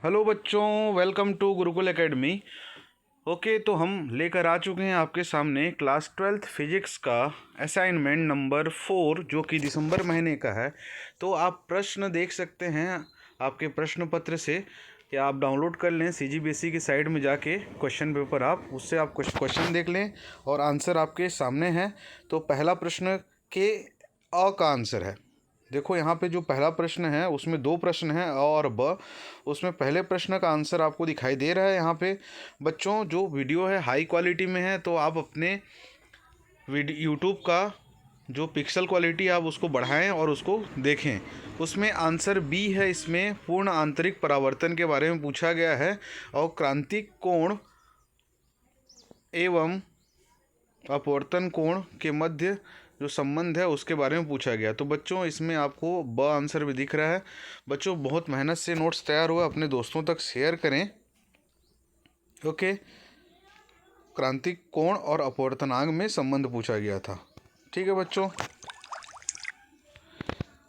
Hello बच्चों, welcome to Gurukul academy. Okay, तो हम लेकर आ चुके हैं आपके सामने क्लास 12th फिजिक्स का असाइनमेंट नंबर 4 जो कि दिसंबर महीने का है। तो आप प्रश्न देख सकते हैं आपके प्रश्न पत्र से, या आप डाउनलोड कर लें CGBSE की साइट में जाके क्वेश्चन पेपर, आप उससे आप क्वेश्चन देख लें और आंसर आपके सामने है। तो पहला प्रश्न के अ का आंसर है। देखो यहाँ पे जो पहला प्रश्न है उसमें दो प्रश्न हैं, अ और ब। उसमें पहले प्रश्न का आंसर आपको दिखाई दे रहा है यहाँ पे। बच्चों, जो वीडियो है हाई क्वालिटी में है, तो आप अपने यूट्यूब का जो पिक्सल क्वालिटी आप उसको बढ़ाएं और उसको देखें। उसमें आंसर बी है, इसमें पूर्ण आंतरिक परावर्तन के बारे में पूछा गया है और क्रांतिक कोण एवं अपवर्तन कोण के मध्य जो संबंध है उसके बारे में पूछा गया। तो बच्चों, इसमें आपको ब आंसर भी दिख रहा है। बच्चों, बहुत मेहनत से नोट्स तैयार हुआ, अपने दोस्तों तक शेयर करें। ओके, क्रांतिक कोण और अपवर्तनांक में संबंध पूछा गया था। ठीक है बच्चों,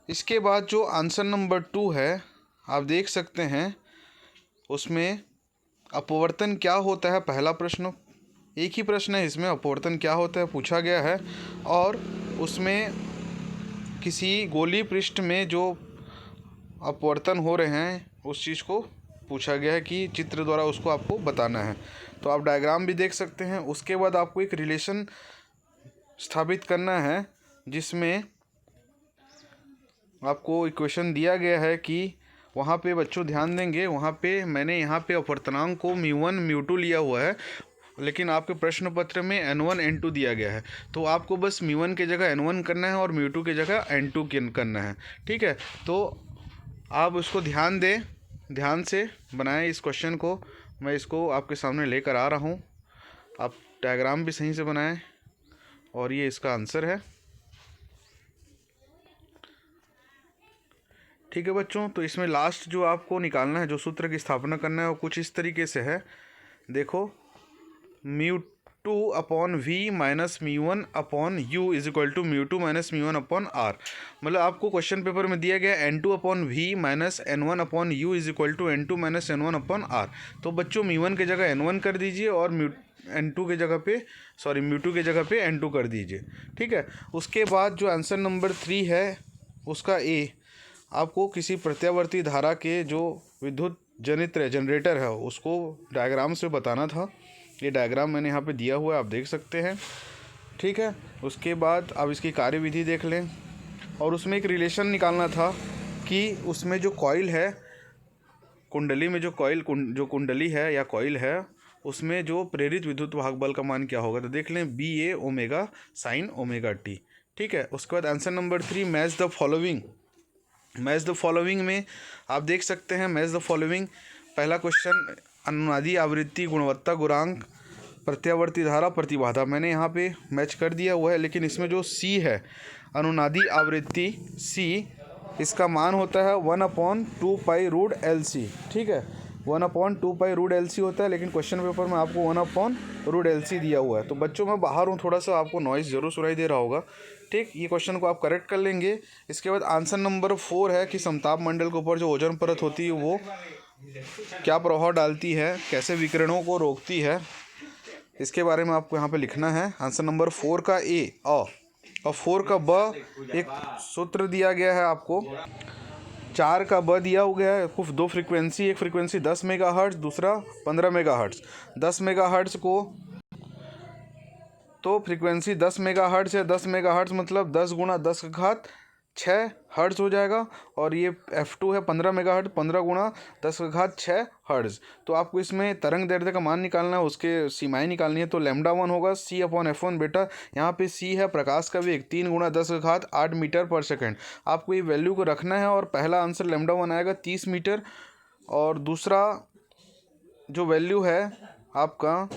इसके बाद जो आंसर नंबर 2 है आप देख सकते हैं, उसमें अपवर्तन क्या होता है, पहला प्रश्न एक ही प्रश्न है, इसमें अपवर्तन क्या होता है पूछा गया है। और उसमें किसी गोलीय पृष्ठ में जो अपवर्तन हो रहे हैं उस चीज़ को पूछा गया है कि चित्र द्वारा उसको आपको बताना है। तो आप डायग्राम भी देख सकते हैं। उसके बाद आपको एक रिलेशन स्थापित करना है, जिसमें आपको इक्वेशन दिया गया है कि वहाँ पे बच्चों ध्यान देंगे, वहाँ पे मैंने यहाँ पे अपवर्तनांक को μ1 μ2 लिया हुआ है, लेकिन आपके प्रश्न पत्र में n1 n2 दिया गया है। तो आपको बस μ1 की जगह n1 करना है और μ2 की जगह n2 करना है। ठीक है, तो आप उसको ध्यान दें, ध्यान से बनाएं इस क्वेश्चन को। मैं इसको आपके सामने लेकर आ रहा हूँ, आप डायग्राम भी सही से बनाएं। और ये इसका आंसर है। ठीक है बच्चों, तो इसमें लास्ट जो आपको निकालना है, जो सूत्र की स्थापना करना है, वो कुछ इस तरीके से है। देखो, μ2 upon v minus μ1 upon u is equal to μ2 minus μ1 upon r। मतलब आपको क्वेश्चन पेपर में दिया गया n2 upon v minus n1 upon u is equal to n2 minus n1 upon r। तो बच्चों, μ1 की जगह n1 कर दीजिए और n2 के जगह पे μ2 की जगह पे n2 कर दीजिए। ठीक है, उसके बाद जो आंसर नंबर 3 है उसका ए, आपको किसी प्रत्यावर्ती धारा के जो विद्युत जनरेटर है उसको डायग्राम से बताना था। ये डायग्राम मैंने यहाँ पे दिया हुआ है, आप देख सकते हैं। ठीक है, उसके बाद आप इसकी कार्यविधि देख लें और उसमें एक रिलेशन निकालना था कि उसमें जो कॉइल है, कुंडली में जो जो कुंडली है या कॉइल है, उसमें जो प्रेरित विद्युत वाहक बल का मान क्या होगा। तो देख लें, BA omega sine omega T. ठीक है, उसके बाद answer number 3, match the following. Match the following में आप देख सकते हैं, मैच द फॉलोइंग पहला क्वेश्चन, अनुनादी आवृत्ति गुणवत्ता गुणांक प्रत्यावर्ती धारा प्रतिबाधा, मैंने यहाँ पे मैच कर दिया हुआ है। लेकिन इसमें जो सी है, अनुनादी आवृत्ति सी, इसका मान होता है 1/2π√LC। ठीक है, 1/2π√LC होता है, लेकिन क्वेश्चन पेपर में आपको 1/√LC दिया हुआ है। तो बच्चों, मैं बाहर हूँ, थोड़ा सा आपको नॉइज़ ज़रूर सुनाई दे रहा होगा। ठीक, ये क्वेश्चन को आप करेक्ट कर लेंगे। इसके बाद आंसर नंबर 4 है कि समताप मंडल के ऊपर जो ओजोन परत होती है वो क्या प्रभाव डालती है, कैसे विकिरणों को रोकती है, इसके बारे में आपको यहाँ पे लिखना है। आंसर नंबर 4 का ए और 4 का ब, एक सूत्र दिया गया है आपको। 4 का ब दिया हो गया है, कुछ दो फ्रीक्वेंसी, एक फ्रीक्वेंसी 10 मेगाहर्ट्ज़, दूसरा 15 मेगाहर्ट्ज़। 10 मेगाहर्ट्ज़ को, तो फ्रीक्वेंसी 10 मेगाहर्ट्ज़ है, 10 मेगाहर्ट्ज़ मतलब 10 गुणा 10 का घात 6 हर्ट्ज़ हो जाएगा। और ये F2 है 15 मेगाहर्ट्ज़, 15 गुणा 10 का घात 6 हर्ट्ज़। तो आपको इसमें तरंग दैर्ध्य का मान निकालना है, उसके सीमाएं निकालनी है। तो λ1 होगा C/F1 बेटा। यहाँ पे C है प्रकाश का वेग, 3 गुणा 10 का घात 8 मीटर पर सेकेंड। आपको ये वैल्यू को रखना है और पहला आंसर λ1 आएगा 30 मीटर। और दूसरा जो वैल्यू है आपका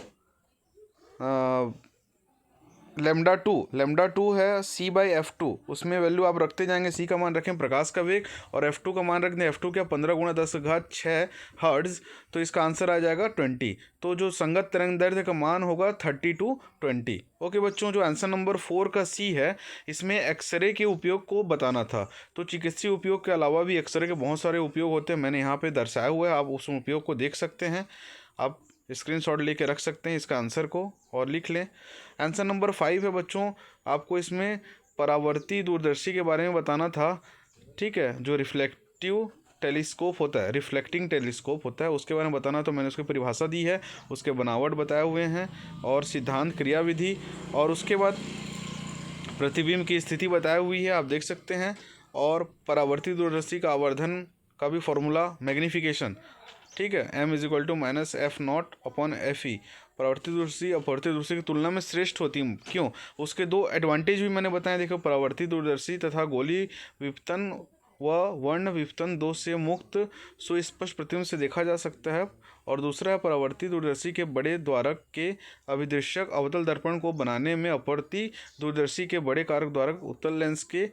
लेमडा टू है c/f2, उसमें वैल्यू आप रखते जाएंगे। c का मान रखें प्रकाश का वेग और f2 का मान रख दें। f2 क्या 15 × 10⁶ हर्ट्ज़, तो इसका आंसर आ जाएगा 20। तो जो संगत तरंग दैर्ध्य का मान होगा 30/20। ओके बच्चों, जो आंसर नंबर 4 का c है, इसमें एक्सरे के उपयोग को बताना था। तो चिकित्सीय उपयोग के अलावा भी एक्सरे के बहुत सारे उपयोग होते हैं, मैंने यहाँ पे दर्शाया हुआ है, आप उस उपयोग को देख सकते हैं। आप स्क्रीनशॉट लेके रख सकते हैं इसका आंसर को और लिख लें। आंसर नंबर 5 है बच्चों, आपको इसमें परावर्ती दूरदर्शी के बारे में बताना था। ठीक है, जो रिफ्लेक्टिव टेलीस्कोप होता है, रिफ्लेक्टिंग टेलीस्कोप होता है, उसके बारे में बताना। तो मैंने उसकी परिभाषा दी है, उसके बनावट बताए हुए हैं और सिद्धांत क्रियाविधि, और उसके बाद प्रतिबिंब की स्थिति बताई हुई है, आप देख सकते हैं। और परावर्ती दूरदर्शी का आवर्धन का भी फॉर्मूला मैग्नीफिकेशन, ठीक है, m = -f0/fe। परावर्ती दूरदर्शी अपवर्ती दूरदर्शी की तुलना में श्रेष्ठ होती है। क्यों? उसके दो एडवांटेज भी मैंने बताए। देखो, परावर्ती दूरदर्शी तथा गोली विपतन व वर्ण विपतन दो से मुक्त सुस्पष्ट प्रतिबिंब से देखा जा सकता है। और दूसरा है, परावर्ती दूरदर्शी के बड़े द्वारक के अभिदृश्यक अवतल दर्पण को बनाने में अपवर्ती दूरदर्शी के बड़े कारक द्वारक उत्तल लेंस के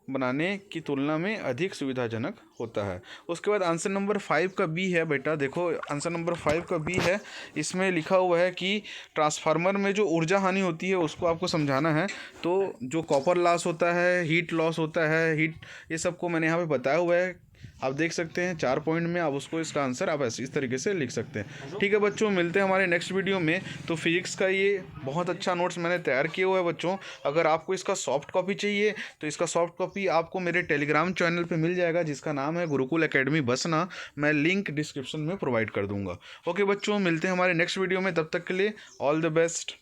बनाने की तुलना में अधिक सुविधाजनक होता है। उसके बाद आंसर नंबर 5 का बी है बेटा। देखो, आंसर नंबर 5 का बी है, इसमें लिखा हुआ है कि ट्रांसफार्मर में जो ऊर्जा हानि होती है उसको आपको समझाना है। तो जो कॉपर लॉस होता है, हीट लॉस होता है, ये सबको मैंने यहाँ पे बताया हुआ है, आप देख सकते हैं 4 पॉइंट में। आप उसको इसका आंसर आप ऐसे इस तरीके से लिख सकते हैं। ठीक है बच्चों, मिलते हैं हमारे नेक्स्ट वीडियो में। तो फिजिक्स का ये बहुत अच्छा नोट्स मैंने तैयार किया हुआ है बच्चों। अगर आपको इसका सॉफ्ट कॉपी चाहिए तो इसका सॉफ्ट कॉपी आपको मेरे टेलीग्राम चैनल पे मिल जाएगा, जिसका नाम है गुरुकुल एकेडमी बसना। मैं लिंक डिस्क्रिप्शन में प्रोवाइड कर दूंगा। ओके बच्चों, मिलते हैं हमारे नेक्स्ट वीडियो में। तब तक के लिए ऑल द बेस्ट।